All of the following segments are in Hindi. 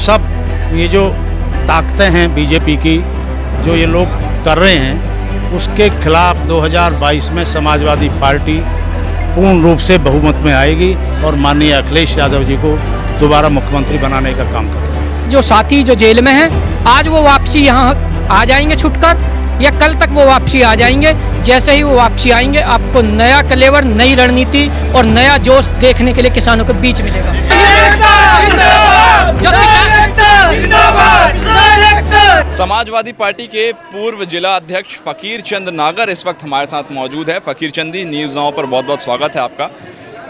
सब ये जो ताकतें हैं बीजेपी की, जो ये लोग कर रहे हैं, उसके खिलाफ 2022 में समाजवादी पार्टी पूर्ण रूप से बहुमत में आएगी और माननीय अखिलेश यादव जी को दोबारा मुख्यमंत्री बनाने का काम करेगी। जो साथी जो जेल में हैं, आज वो वापसी यहाँ आ जाएंगे छुटकर, या कल तक वो वापसी आ जाएंगे। जैसे ही वो वापसी आएंगे, आपको नया कलेवर, नई रणनीति और नया जोश देखने के लिए किसानों के बीच मिलेगा। समाजवादी पार्टी के पूर्व जिला अध्यक्ष फकीर चंद नागर इस वक्त हमारे साथ मौजूद है। फकीर चंद जी, न्यूज़ नाउ पर बहुत बहुत स्वागत है आपका।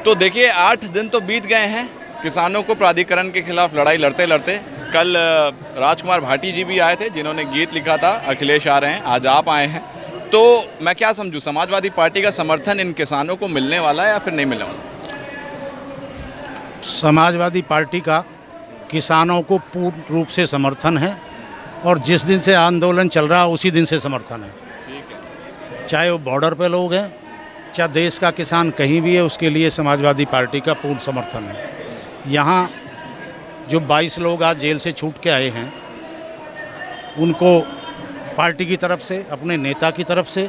तो देखिए, 8 दिन तो बीत गए हैं किसानों को प्राधिकरण के खिलाफ लड़ाई लड़ते लड़ते। कल राजकुमार भाटी जी भी आए थे, जिन्होंने गीत लिखा था अखिलेश आ रहे हैं, आज आप आए हैं। तो मैं क्या समझूं, समाजवादी पार्टी का समर्थन इन किसानों को मिलने वाला है या फिर नहीं मिलने वाला? समाजवादी पार्टी का किसानों को पूर्ण रूप से समर्थन है और जिस दिन से आंदोलन चल रहा है उसी दिन से समर्थन है। ठीक है। चाहे वो बॉर्डर पे लोग हैं, चाहे देश का किसान कहीं भी है, उसके लिए समाजवादी पार्टी का पूर्ण समर्थन है। यहाँ जो 22 लोग आज जेल से छूट के आए हैं, उनको पार्टी की तरफ से, अपने नेता की तरफ से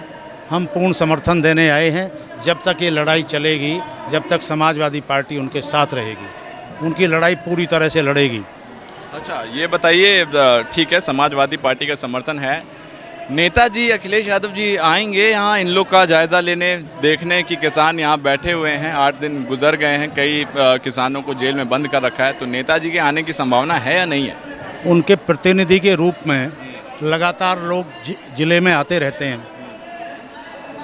हम पूर्ण समर्थन देने आए हैं। जब तक ये लड़ाई चलेगी, जब तक समाजवादी पार्टी उनके साथ रहेगी, उनकी लड़ाई पूरी तरह से लड़ेगी। अच्छा, ये बताइए, ठीक है, समाजवादी पार्टी का समर्थन है, नेताजी अखिलेश यादव जी आएंगे यहाँ इन लोग का जायज़ा लेने, देखने कि किसान यहाँ बैठे हुए हैं, 8 दिन गुजर गए हैं, कई किसानों को जेल में बंद कर रखा है, तो नेताजी के आने की संभावना है या नहीं है? उनके प्रतिनिधि के रूप में लगातार लोग ज़िले में आते रहते हैं,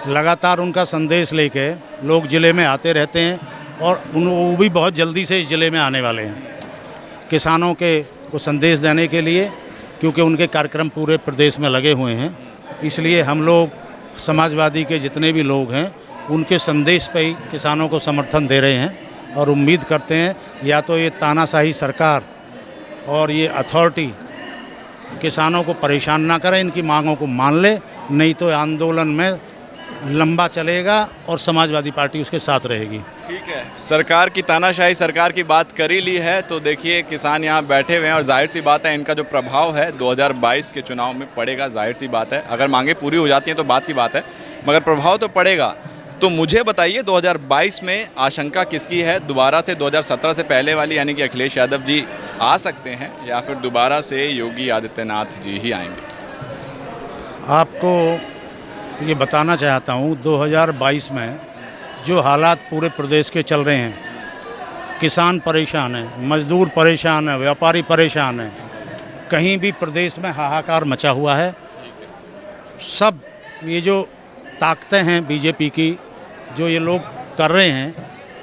लगातार उनका संदेश लेके लोग ज़िले में आते रहते हैं और वो भी बहुत जल्दी से इस ज़िले में आने वाले हैं किसानों के को संदेश देने के लिए, क्योंकि उनके कार्यक्रम पूरे प्रदेश में लगे हुए हैं। इसलिए हम लोग समाजवादी के जितने भी लोग हैं, उनके संदेश पे ही किसानों को समर्थन दे रहे हैं और उम्मीद करते हैं या तो ये तानाशाही सरकार और ये अथॉरिटी किसानों को परेशान ना करें, इनकी मांगों को मान ले, नहीं तो आंदोलन में लंबा चलेगा और समाजवादी पार्टी उसके साथ रहेगी। ठीक है, सरकार की तानाशाही सरकार की बात कर ही ली है, तो देखिए किसान यहाँ बैठे हुए हैं और जाहिर सी बात है इनका जो प्रभाव है 2022 के चुनाव में पड़ेगा। जाहिर सी बात है, अगर मांगे पूरी हो जाती हैं तो बात की बात है, मगर प्रभाव तो पड़ेगा। तो मुझे बताइए, 2022 में आशंका किसकी है? दोबारा से 2017 से पहले वाली, यानी कि अखिलेश यादव जी आ सकते हैं या फिर दोबारा से योगी आदित्यनाथ जी ही आएंगे? आपको ये बताना चाहता हूँ, 2022 में जो हालात पूरे प्रदेश के चल रहे हैं, किसान परेशान है, मजदूर परेशान है, व्यापारी परेशान है, कहीं भी प्रदेश में हाहाकार मचा हुआ है। सब ये जो ताकतें हैं बीजेपी की, जो ये लोग कर रहे हैं,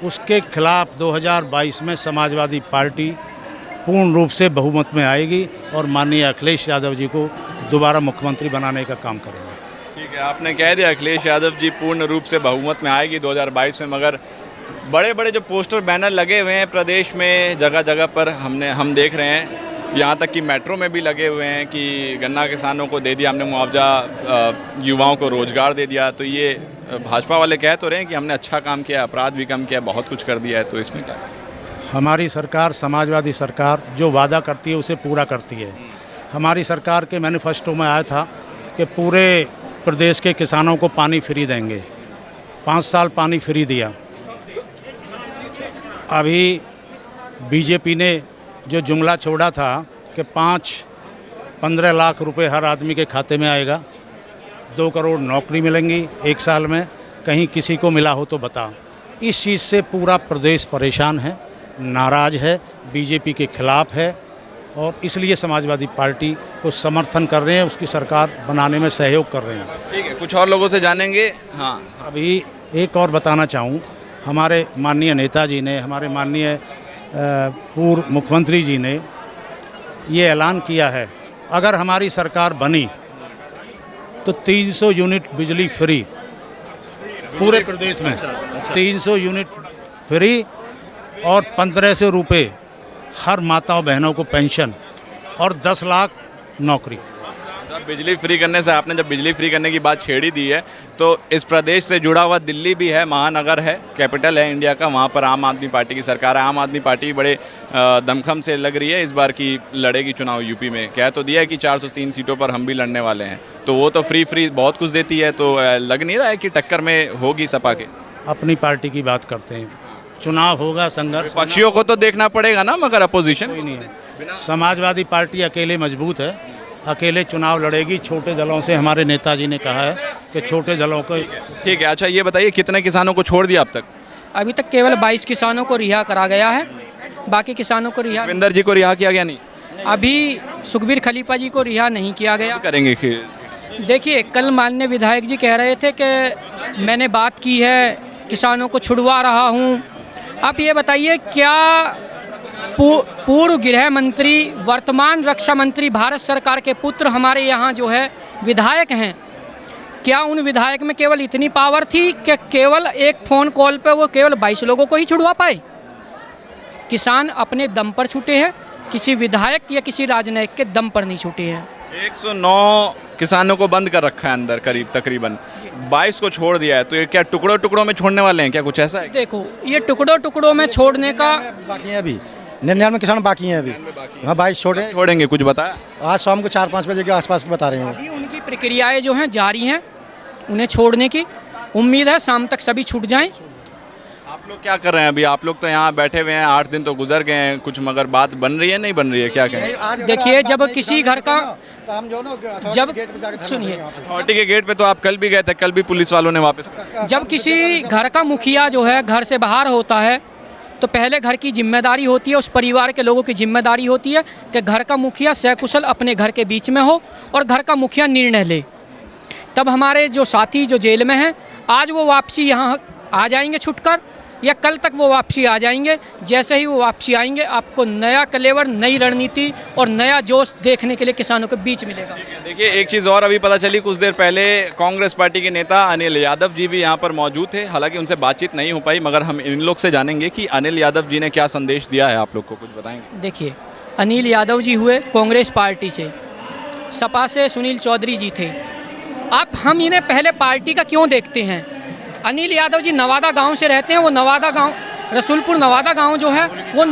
उसके खिलाफ 2022 में समाजवादी पार्टी पूर्ण रूप से बहुमत में आएगी और माननीय अखिलेश यादव जी को दोबारा मुख्यमंत्री बनाने का काम करेंगे। ठीक है, आपने कह दिया अखिलेश यादव जी पूर्ण रूप से बहुमत में आएगी 2022 में, मगर बड़े बड़े जो पोस्टर बैनर लगे हुए हैं प्रदेश में जगह जगह पर हम देख रहे हैं, यहाँ तक कि मेट्रो में भी लगे हुए हैं कि गन्ना किसानों को दे दिया हमने मुआवजा, युवाओं को रोजगार दे दिया। तो ये भाजपा वाले कह तो रहे हैं कि हमने अच्छा काम किया, अपराध भी कम किया, बहुत कुछ कर दिया है, तो इसमें क्या? हमारी सरकार, समाजवादी सरकार जो वादा करती है उसे पूरा करती है। हमारी सरकार के मैनिफेस्टो में आया था कि पूरे प्रदेश के किसानों को पानी फ्री देंगे। 5 साल पानी फ्री दिया। अभी बीजेपी ने जो जुमला छोड़ा था कि 5-15 लाख रुपए हर आदमी के खाते में आएगा, 2 करोड़ नौकरी मिलेंगी 1 साल में, कहीं किसी को मिला हो तो बता। इस चीज़ से पूरा प्रदेश परेशान है, नाराज़ है, बीजेपी के खिलाफ है और इसलिए समाजवादी पार्टी को समर्थन कर रहे हैं, उसकी सरकार बनाने में सहयोग कर रहे हैं। ठीक है, कुछ और लोगों से जानेंगे। हाँ, अभी एक और बताना चाहूँ, हमारे माननीय नेताजी ने, हमारे माननीय पूर्व मुख्यमंत्री जी ने ये ऐलान किया है, अगर हमारी सरकार बनी तो 300 यूनिट बिजली फ्री पूरे प्रदेश में, 300 यूनिट फ्री और 1500 रुपये हर माताओं बहनों को पेंशन और 10 लाख नौकरी। जब बिजली फ्री करने से आपने जब बिजली फ्री करने की बात छेड़ी दी है, तो इस प्रदेश से जुड़ा हुआ दिल्ली भी है, महानगर है, कैपिटल है इंडिया का, वहाँ पर आम आदमी पार्टी की सरकार है। आम आदमी पार्टी बड़े दमखम से लग रही है, इस बार की लड़ेगी चुनाव यूपी में। कह तो दिया है कि 403 सीटों पर हम भी लड़ने वाले हैं, तो वो तो फ्री बहुत कुछ देती है, तो लग नहीं रहा है कि टक्कर में होगी सपा के? अपनी पार्टी की बात करते हैं, चुनाव होगा, संघर्ष पक्षियों को तो देखना पड़ेगा ना, मगर अपोजिशन कोई नहीं है। समाजवादी पार्टी अकेले मजबूत है, अकेले चुनाव लड़ेगी। छोटे दलों से हमारे नेताजी ने कहा है कि छोटे दलों को। ठीक है, अच्छा ये बताइए कितने किसानों को छोड़ दिया अब तक? अभी तक केवल 22 किसानों को रिहा करा गया है, बाकी किसानों को रिहा सुखविंदर जी को रिहा किया गया नहीं? अभी सुखबीर खलीफा जी को रिहा नहीं किया गया। करेंगे फिर? देखिए, कल माननीय विधायक जी कह रहे थे कि मैंने बात की है, किसानों को छुड़वा रहा हूँ। आप ये बताइए, क्या पूर्व गृह मंत्री, वर्तमान रक्षा मंत्री, भारत सरकार के पुत्र हमारे यहाँ जो है विधायक हैं, क्या उन विधायक में केवल इतनी पावर थी कि केवल एक फ़ोन कॉल पे वो केवल 22 लोगों को ही छुड़वा पाए? किसान अपने दम पर छूटे हैं, किसी विधायक या किसी राजनयिक के दम पर नहीं छूटे हैं। 109 किसानों को बंद कर रखा है अंदर, करीब तकरीबन 22 को छोड़ दिया है, तो ये क्या टुकड़ों टुकड़ों में छोड़ने वाले हैं क्या, कुछ ऐसा है? देखो, ये टुकड़ों टुकड़ों में छोड़ने का बाकी है, अभी 99 किसान बाकी हैं अभी। हाँ, 22 छोड़ेंगे, कुछ बताया? आज शाम को 4-5 बजे के आसपास के बता रहे हैं। अभी उनकी प्रक्रियाएं जो हैं जारी हैं, उन्हें छोड़ने की उम्मीद है शाम तक सभी छूट जाएं। आप लोग क्या कर रहे हैं अभी? आप लोग तो यहाँ बैठे हुए हैं, 8 दिन तो गुजर गए हैं, कुछ मगर बात बन रही है नहीं बन रही है, क्या कहें? देखिए, जब किसी घर का हम जो जब सुनिए, अथॉरिटी के गेट पे तो आप कल भी गए थे, कल भी पुलिस वालों ने वापस जब किसी घर का मुखिया जो है घर से बाहर होता है, तो पहले घर की जिम्मेदारी होती है, उस परिवार के लोगों की जिम्मेदारी होती है कि घर का मुखिया सकुशल अपने घर के बीच में हो और घर का मुखिया निर्णय ले। तब हमारे जो साथी जो जेल में हैं, आज वो वापसी यहाँ आ जाएंगे छुटकर, या कल तक वो वापसी आ जाएंगे। जैसे ही वो वापसी आएंगे, आपको नया कलेवर, नई रणनीति और नया जोश देखने के लिए किसानों के बीच मिलेगा। देखिए, एक चीज़ और अभी पता चली, कुछ देर पहले कांग्रेस पार्टी के नेता अनिल यादव जी भी यहाँ पर मौजूद थे। हालांकि उनसे बातचीत नहीं हो पाई, मगर हम इन लोग से जानेंगे कि अनिल यादव जी ने क्या संदेश दिया है। आप लोग को कुछ बताएंगे? देखिए, अनिल यादव जी हुए कांग्रेस पार्टी से, सपा से सुनील चौधरी जी थे। आप हम इन्हें पहले पार्टी का क्यों देखते हैं? अनिल यादव जी नवादा गांव से रहते हैं। वो नवादा गांव, रसूलपुर नवादा गांव जो है वो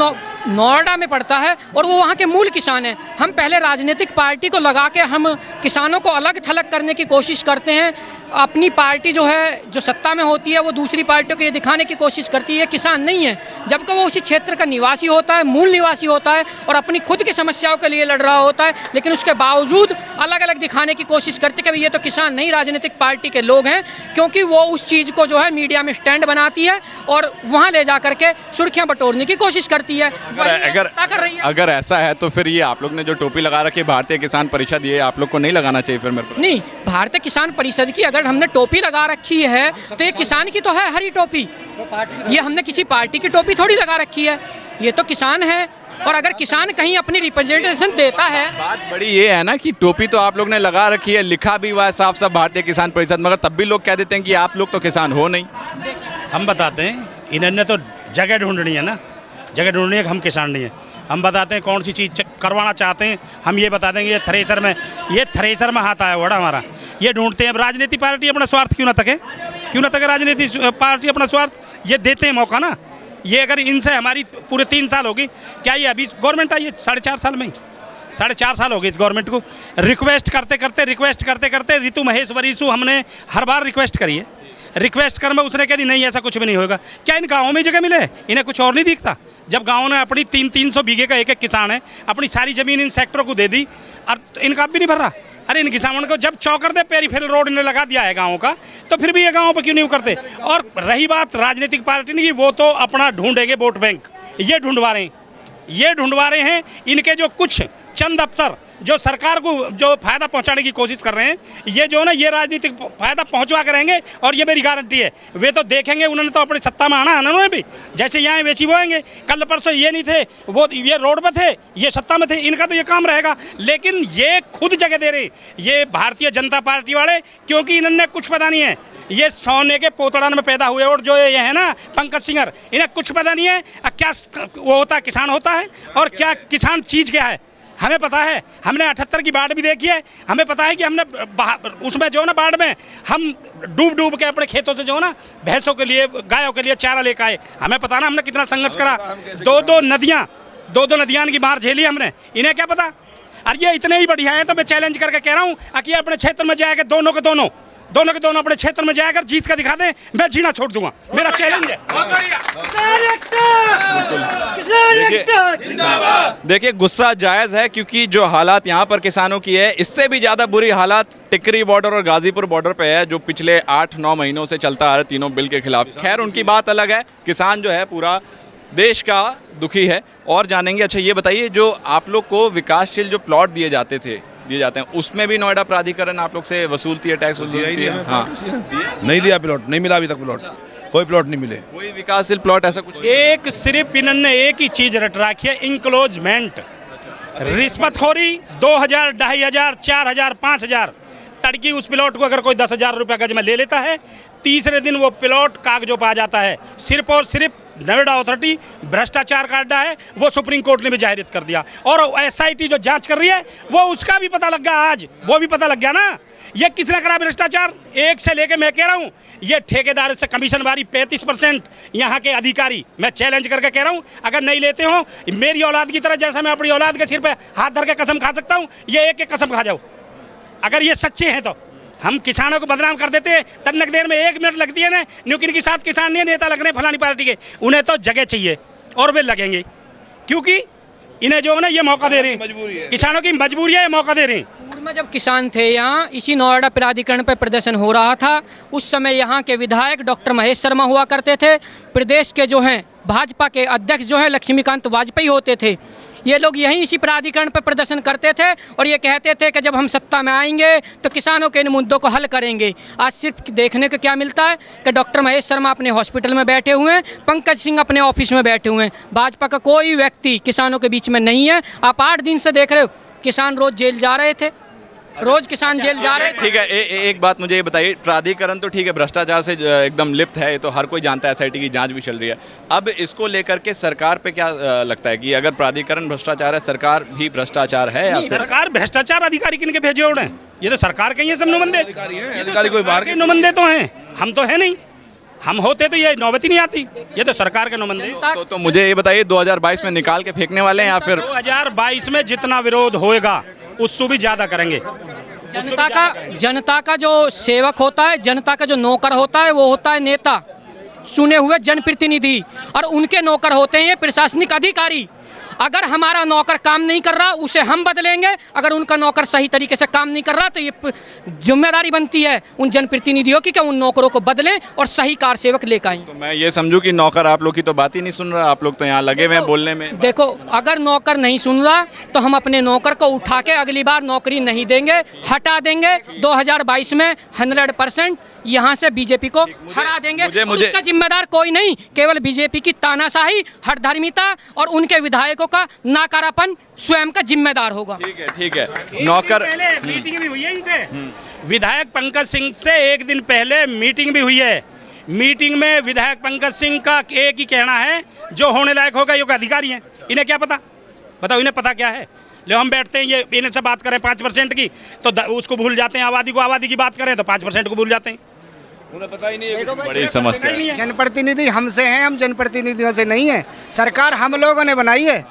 नोएडा में पड़ता है, और वो वहाँ के मूल किसान हैं। हम पहले राजनीतिक पार्टी को लगा के हम किसानों को अलग थलग करने की कोशिश करते हैं। अपनी पार्टी जो है, जो सत्ता में होती है, वो दूसरी पार्टियों को ये दिखाने की कोशिश करती है किसान नहीं है, जबकि वो उसी क्षेत्र का निवासी होता है, मूल निवासी होता है, और अपनी खुद की समस्याओं के लिए लड़ रहा होता है। लेकिन उसके बावजूद अलग अलग दिखाने की कोशिश करते कि ये तो किसान नहीं, राजनीतिक पार्टी के लोग हैं, क्योंकि वो उस चीज़ को जो है मीडिया में स्टैंड बनाती है और वहाँ ले जा करके सुर्खियाँ बटोरने की कोशिश करती है। अगर ऐसा है तो फिर ये आप लोग ने जो टोपी लगा रखी है भारतीय किसान परिषद, ये आप लोग को नहीं लगाना चाहिए फिर? मेरे को नहीं, भारतीय किसान परिषद की अगर हमने टोपी लगा रखी है तो ये किसान की तो है हरी टोपी। ये हमने किसी पार्टी की टोपी थोड़ी लगा रखी है, ये तो किसान है। और अगर किसान कहीं अपनी रिप्रेजेंटेशन देता है, बात बड़ी ये है ना कि टोपी तो आप लोग ने लगा रखी है, लिखा भी हुआ है साफ साफ भारतीय किसान परिषद, मगर तब भी लोग कह देते हैं कि आप लोग तो किसान हो नहीं। हम बताते हैं, इन्होंने तो जगह ढूंढनी है ना, जगह ढूंढनी है कि हम किसान नहीं है। हम बताते हैं कौन सी चीज़ करवाना चाहते हैं, हम ये बता देंगे ये थ्रेसर में हाथ आया हुआ हमारा, ये ढूंढते हैं। अब राजनीति पार्टी अपना स्वार्थ क्यों ना तके राजनीति पार्टी अपना स्वार्थ, ये देते हैं मौका ना। ये अगर इनसे हमारी पूरे 3 साल होगी, क्या ये अभी गवर्नमेंट आई है 4.5 साल में ही, 4.5 साल हो गए इस गवर्नमेंट को। रिक्वेस्ट करते करते ऋतु महेश वरीसु हमने हर बार रिक्वेस्ट करी है, रिक्वेस्ट कर में उसने कह दी नहीं ऐसा कुछ भी नहीं होगा। क्या इन गाँवों में जगह मिले? इन्हें कुछ और नहीं दिखता? जब गाँव ने अपनी 300 बीघे का एक किसान है, अपनी सारी ज़मीन इन सेक्टरों को दे दी, और इनका भी नहीं भर रहा। अरे इन किसानों को जब चौकर दे पेरीफेरल रोड ने लगा दिया है गाँव का, तो फिर भी ये गाँव पर क्यों नहीं करते? और रही बात राजनीतिक पार्टी की, वो तो अपना ढूंढेंगे वोट बैंक, ये ढूंढवा रहे हैं। इनके जो कुछ चंद अफसर जो सरकार को जो फ़ायदा पहुंचाने की कोशिश कर रहे हैं, ये जो ना ये राजनीतिक फ़ायदा पहुंचवा के रहेंगे, और ये मेरी गारंटी है वे तो देखेंगे। उन्होंने तो अपनी सत्ता में आना है, उन्होंने भी जैसे यहाँ वेची वो आएंगे। कल परसों ये नहीं थे, वो ये रोड पर थे, ये सत्ता में थे, इनका तो ये काम रहेगा। लेकिन ये खुद जगह दे रहे ये भारतीय जनता पार्टी वाले, क्योंकि इन्होंने कुछ पता नहीं है। ये सोने के पोतड़न में पैदा हुए, और जो ये है ना पंकज सिंगर, इन्हें कुछ पता नहीं है क्या वो होता किसान होता है और क्या किसान चीज़ क्या है। हमें पता है, हमने 78 की बाढ़ भी देखी है, हमें पता है कि हमने उसमें जो है ना बाढ़ में हम डूब के अपने खेतों से जो है ना भैंसों के लिए गायों के लिए चारा लेकर आए। हमें पता ना हमने कितना संघर्ष करा, दो नदियाँ की मार झेली हमने, इन्हें क्या पता। और ये इतने ही बढ़िया हैं तो मैं चैलेंज करके कह रहा हूँ कि अपने क्षेत्र में जाकर दोनों के दोनों अपने क्षेत्र में जाकर जीत कर दिखा दें, मैं जीना छोड़ दूंगा, मेरा चैलेंज है। देखिए गुस्सा जायज़ है, क्योंकि जो हालात यहाँ पर किसानों की है, इससे भी ज़्यादा बुरी हालात टिकरी बॉर्डर और गाजीपुर बॉर्डर पे है, जो पिछले 8-9 महीनों से चलता आ रहा है तीनों बिल के खिलाफ। खैर उनकी बात अलग है, किसान जो है पूरा देश का दुखी है और जानेंगे। अच्छा ये बताइए, जो आप लोग को विकासशील जो प्लॉट दिए जाते हैं, उसमें भी नोएडा प्राधिकरण आप लोग से वसूलती है, टैक्स वसूलती है? हाँ, नहीं दिया प्लॉट, नहीं मिला अभी तक प्लॉट, कोई प्लॉट नहीं मिले, कोई विकासशील प्लॉट ऐसा कुछ? एक सिर्फ इन्होंने एक ही चीज रट रखी है, इंक्लोजमेंट, रिश्वतखोरी। 2000, 2500, 4000, 5000 तड़की उस प्लॉट को अगर कोई 10,000 रुपये गज में ले लेता है, तीसरे दिन वो प्लॉट कागजों पर आ जाता है। सिर्फ और सिर्फ नोएडा अथॉरिटी भ्रष्टाचार का अड्डा है, वो सुप्रीम कोर्ट ने भी जाहिर कर दिया। और SIT जो जांच कर रही है वो उसका भी पता लग गया आज, वो भी पता लग गया ना ये किसने करा भ्रष्टाचार। एक से लेके मैं कह रहा हूँ ये ठेकेदार से कमीशन वाली 35% यहाँ के अधिकारी, मैं चैलेंज करके कह रहा हूँ अगर नहीं लेते हो मेरी औलाद की तरह, जैसा मैं अपनी औलाद के सिर पे हाथ धर के कसम खा सकता हूँ, ये एक कसम खा जाओ अगर ये सच्चे हैं तो। हम किसानों को बदनाम कर देते हैं, तन्नक देर में 1 मिनट लगती है ना, न्यूकिन के साथ किसान नहीं नेता लग रहे हैं फलानी पार्टी के, उन्हें तो जगह चाहिए और वे लगेंगे, क्योंकि इन्हें जो है ना ये मौका दे रहे हैं, किसानों की मजबूरी है, ये मौका दे रहे हैं। पूर्व में जब किसान थे यहाँ, इसी नोएडा प्राधिकरण पर प्रदर्शन हो रहा था, उस समय यहाँ के विधायक डॉक्टर महेश शर्मा हुआ करते थे, प्रदेश के जो हैं भाजपा के अध्यक्ष जो हैं लक्ष्मीकांत वाजपेयी होते थे। ये लोग यहीं इसी प्राधिकरण पर प्रदर्शन करते थे और ये कहते थे कि जब हम सत्ता में आएंगे तो किसानों के इन मुद्दों को हल करेंगे। आज सिर्फ देखने को क्या मिलता है कि डॉक्टर महेश शर्मा अपने हॉस्पिटल में बैठे हुए हैं, पंकज सिंह अपने ऑफिस में बैठे हुए हैं, भाजपा का कोई व्यक्ति किसानों के बीच में नहीं है। आप 8 दिन से देख रहे हो किसान रोज जेल जा रहे थे, रोज किसान जेल जा रहे थे। ठीक है, एक बात मुझे ये बताइए, प्राधिकरण तो ठीक है भ्रष्टाचार से एकदम लिप्त है, ये तो हर कोई जानता है, SIT की जांच भी चल रही है। अब इसको लेकर के सरकार पे क्या लगता है कि अगर प्राधिकरण भ्रष्टाचार है, सरकार भी भ्रष्टाचार है या सरकार भ्रष्टाचार अधिकारी किनके भेजे उड़े? ये तो सरकार के ही है सब नुमाइंदे, अधिकारी कोई बाहर के नुमाइंदे तो हैं, हम तो है नहीं, हम होते तो ये नौबत ही नहीं आती, ये तो सरकार के नुमाइंदे। तो मुझे ये बताइए 2022 में निकाल के फेंकने वाले हैं या फिर 2022 में जितना विरोध होएगा उससे भी ज्यादा करेंगे। जनता का जो सेवक होता है, जनता का जो नौकर होता है, वो होता है नेता, चुने हुए जनप्रतिनिधि, और उनके नौकर होते हैं ये प्रशासनिक अधिकारी। अगर हमारा नौकर काम नहीं कर रहा उसे हम बदलेंगे, अगर उनका नौकर सही तरीके से काम नहीं कर रहा तो ये जिम्मेदारी बनती है उन जनप्रतिनिधियों की कि उन नौकरों को बदलें और सही कार सेवक लेकर आएं। तो मैं ये समझूं कि नौकर आप लोग की तो बात ही नहीं सुन रहा, आप लोग तो यहाँ लगे हुए हैं बोलने में। देखो अगर नौकर नहीं सुन रहा तो हम अपने नौकर को उठा के अगली बार नौकरी नहीं देंगे, हटा देंगे। 2022 में 100% यहाँ से बीजेपी को हरा देंगे। उसका जिम्मेदार कोई नहीं, केवल बीजेपी की तानाशाही, हठधर्मिता और उनके विधायकों का नाकारापन स्वयं का जिम्मेदार होगा। ठीक है। नौकर मीटिंग भी हुई है इनसे, विधायक पंकज सिंह से एक दिन पहले मीटिंग भी हुई है। मीटिंग में विधायक पंकज सिंह का एक ही कहना है, जो होने लायक होगा ये अधिकारी हैं, इन्हें क्या पता, बताओ इन्हें पता क्या है। ले हम बैठते हैं, ये इन्हें से बात करें 5% की तो उसको भूल जाते हैं, आबादी की बात करें तो 5% को भूल जाते हैं, उन्हें पता ही नहीं है। बड़ी समस्या है। जनप्रतिनिधि हमसे हैं, हम जनप्रतिनिधियों से नहीं है, सरकार हम लोगों ने बनाई है।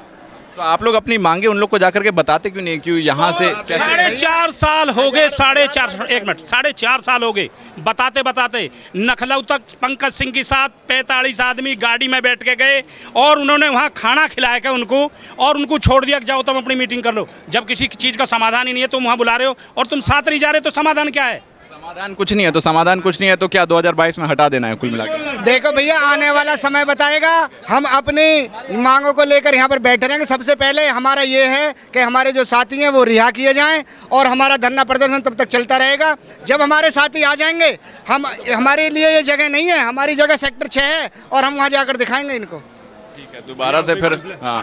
तो आप लोग अपनी मांगे उन लोग को जाकर के बताते क्यों नहीं, क्यों यहाँ से 4.5 साल हो गए, 4.5 साल हो गए बताते बताते। लखनऊ तक पंकज सिंह के साथ 45 आदमी गाड़ी में बैठ के गए और उन्होंने वहाँ खाना खिलाया के उनको, और उनको छोड़ दिया कि जाओ तुम अपनी मीटिंग कर लो। जब किसी चीज़ का समाधान ही नहीं है तुम वहाँ बुला रहे हो और तुम साथ नहीं जा रहे, तो समाधान क्या है? समाधान कुछ नहीं है तो क्या 2022 में हटा देना है कुल मिलाकर? देखो भैया, आने वाला समय बताएगा। हम अपनी मांगों को लेकर यहाँ पर बैठे रहेंगे। सबसे पहले हमारा ये है कि हमारे जो साथी हैं वो रिहा किए जाएं और हमारा धरना प्रदर्शन तब तक चलता रहेगा। जब हमारे साथी आ जाएंगे, हमारे लिए ये जगह नहीं है, हमारी जगह सेक्टर 6 है और हम वहाँ जाकर दिखाएंगे इनको। ठीक है, दोबारा से फिर हाँ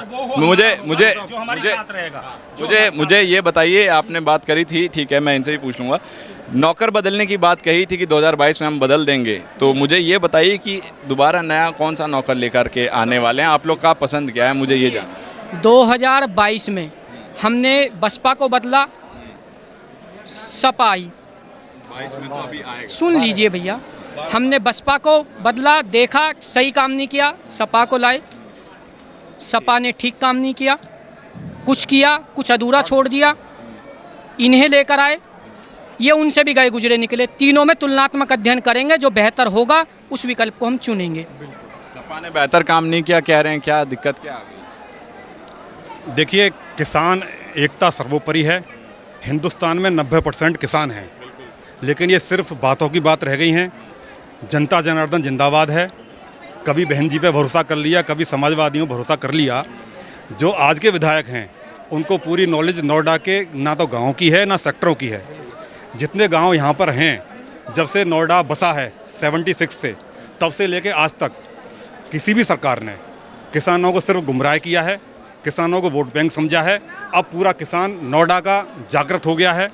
मुझे ये बताइए, आपने बात करी थी, ठीक है मैं इनसे भी पूछ लूँगा, नौकर बदलने की बात कही थी कि 2022 में हम बदल देंगे, तो मुझे ये बताइए कि दोबारा नया कौन सा नौकर लेकर के आने वाले हैं, आप लोग का पसंद क्या है, मुझे ये जानना। 2022 में हमने बसपा को बदला, सपा आई। 22 में तो अभी आएगा। सुन लीजिए भैया, हमने बसपा को बदला, देखा सही काम नहीं किया, सपा को लाए, सपा ने ठीक काम नहीं किया, कुछ अधूरा छोड़ दिया, इन्हें लेकर आए, ये उनसे भी गए गुजरे निकले। तीनों में तुलनात्मक अध्ययन करेंगे, जो बेहतर होगा उस विकल्प को हम चुनेंगे। सपा ने बेहतर काम नहीं किया कह रहे हैं, क्या दिक्कत क्या आ गई? देखिए, किसान एकता सर्वोपरि है। हिंदुस्तान में 90% किसान हैं, लेकिन ये सिर्फ बातों की बात रह गई हैं। जनता जनार्दन जिंदाबाद है। कभी बहन जी पे भरोसा कर लिया, कभी समाजवादियों पर भरोसा कर लिया। जो आज के विधायक हैं उनको पूरी नॉलेज नोएडा के ना तो गाँव की है ना सेक्टरों की है। जितने गांव यहाँ पर हैं, जब से नोएडा बसा है 76 से, तब से लेके आज तक किसी भी सरकार ने किसानों को सिर्फ गुमराह किया है, किसानों को वोट बैंक समझा है। अब पूरा किसान नोएडा का जागृत हो गया है।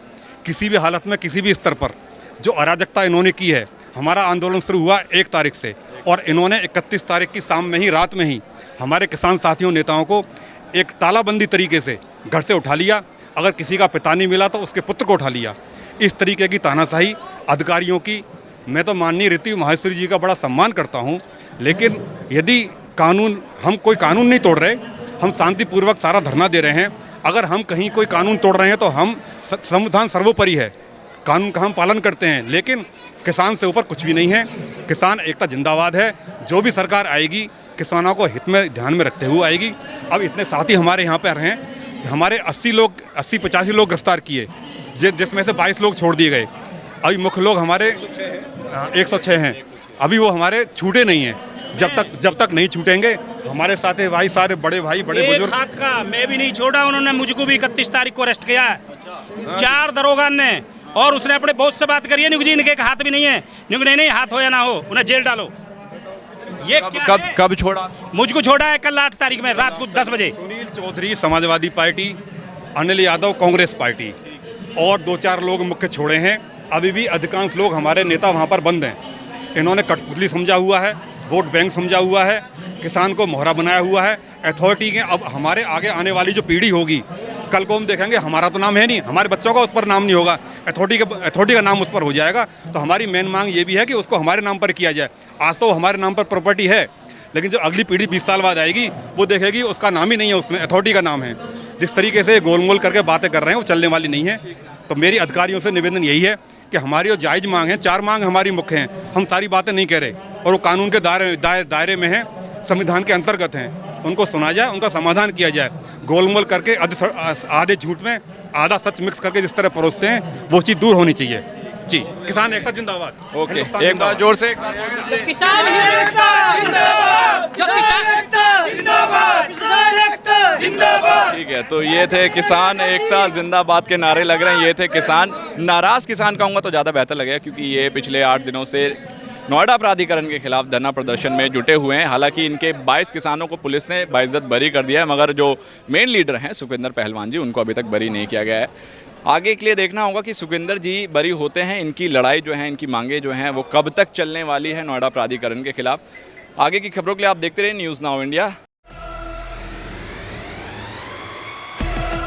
किसी भी हालत में, किसी भी स्तर पर जो अराजकता इन्होंने की है, हमारा आंदोलन शुरू हुआ 1 तारीख से और इन्होंने 31 तारीख की शाम में ही, रात में ही हमारे किसान साथियों, नेताओं को एक तालाबंदी तरीके से घर से उठा लिया। अगर किसी का पिता नहीं मिला तो उसके पुत्र को उठा लिया। इस तरीके की तानाशाही अधिकारियों की, मैं तो माननीय ऋतु माहेश्वरी जी का बड़ा सम्मान करता हूं, लेकिन यदि कानून, हम कोई कानून नहीं तोड़ रहे, हम शांतिपूर्वक सारा धरना दे रहे हैं। अगर हम कहीं कोई कानून तोड़ रहे हैं तो हम, संविधान सर्वोपरि है, कानून का हम पालन करते हैं, लेकिन किसान से ऊपर कुछ भी नहीं है। किसान एकता जिंदाबाद है। जो भी सरकार आएगी किसानों को हित में ध्यान में रखते हुए आएगी। अब इतने साथी हमारे यहाँ पर हैं, हमारे 80-85 लोग गिरफ्तार किए, जिसमें से 22 लोग छोड़ दिए गए। अभी मुख्य लोग हमारे 106 हैं, अभी वो हमारे छूटे नहीं हैं। जब तक नहीं छूटेंगे हमारे साथ भाई, सारे बड़े भाई, बड़े बुजुर्ग। हाथ का मैं भी नहीं छोड़ा, उन्होंने मुझको भी 31 तारीख को अरेस्ट किया है, 4 दरोगा ने, और उसने अपने बहुत से बात करी है। निगु जी इनके एक हाथ भी नहीं है, निगु नहीं हाथ हो या ना हो, उन्हें जेल डालो। ये कब छोड़ा? मुझको छोड़ा है कल 8 तारीख में रात को 10 बजे। सुनील चौधरी समाजवादी पार्टी, अनिल यादव कांग्रेस पार्टी, और 2-4 लोग मुख्य छोड़े हैं। अभी भी अधिकांश लोग हमारे नेता वहाँ पर बंद हैं। इन्होंने कठपुतली समझा हुआ है, वोट बैंक समझा हुआ है, किसान को मोहरा बनाया हुआ है। अथॉरिटी के, अब हमारे आगे आने वाली जो पीढ़ी होगी, कल को हम देखेंगे हमारा तो नाम है नहीं, हमारे बच्चों का उस पर नाम नहीं होगा, अथॉरिटी का नाम उस पर हो जाएगा। तो हमारी मेन मांग ये भी है कि उसको हमारे नाम पर किया जाए। आज तो हमारे नाम पर प्रॉपर्टी है, लेकिन जो अगली पीढ़ी 20 साल बाद आएगी वो देखेगी उसका नाम ही नहीं है, उसमें अथॉरिटी का नाम है। जिस तरीके से गोलमोल करके बातें कर रहे हैं वो चलने वाली नहीं है। तो मेरी अधिकारियों से निवेदन यही है कि हमारी जो जायज़ मांग है, 4 मांग हमारी मुख्य हैं, हम सारी बातें नहीं कह रहे, और वो कानून के दायरे में हैं, संविधान के अंतर्गत हैं। उनको सुना जाए, उनका समाधान किया जाए। गोलमोल करके आधे झूठ में आधा सच मिक्स करके जिस तरह परोसते हैं, वो चीज़ दूर होनी चाहिए। जी, किसान एकता जिंदाबाद। ओके, एक बार जोर से। किसान एकता जिंदाबाद, जो किसान एकता जिंदाबाद, किसान एकता जिंदाबाद। ठीक है, तो ये थे किसान एकता जिंदाबाद के नारे लग रहे हैं। ये थे किसान, नाराज किसान कहूँगा तो ज़्यादा बेहतर लगेगा, क्योंकि ये पिछले 8 दिनों से नोएडा प्राधिकरण के खिलाफ धरना प्रदर्शन में जुटे हुए हैं। हालांकि इनके 22 किसानों को पुलिस ने बाइज्जत बरी कर दिया है, मगर जो मेन लीडर हैं सुखविंदर पहलवान जी, उनको अभी तक बरी नहीं किया गया है। आगे के लिए देखना होगा कि सुखविंदर जी बरी होते हैं, इनकी लड़ाई जो है, इनकी मांगे जो हैं वो कब तक चलने वाली है नोएडा प्राधिकरण के खिलाफ। आगे की खबरों के लिए आप देखते रहिए न्यूज़ नाउ इंडिया।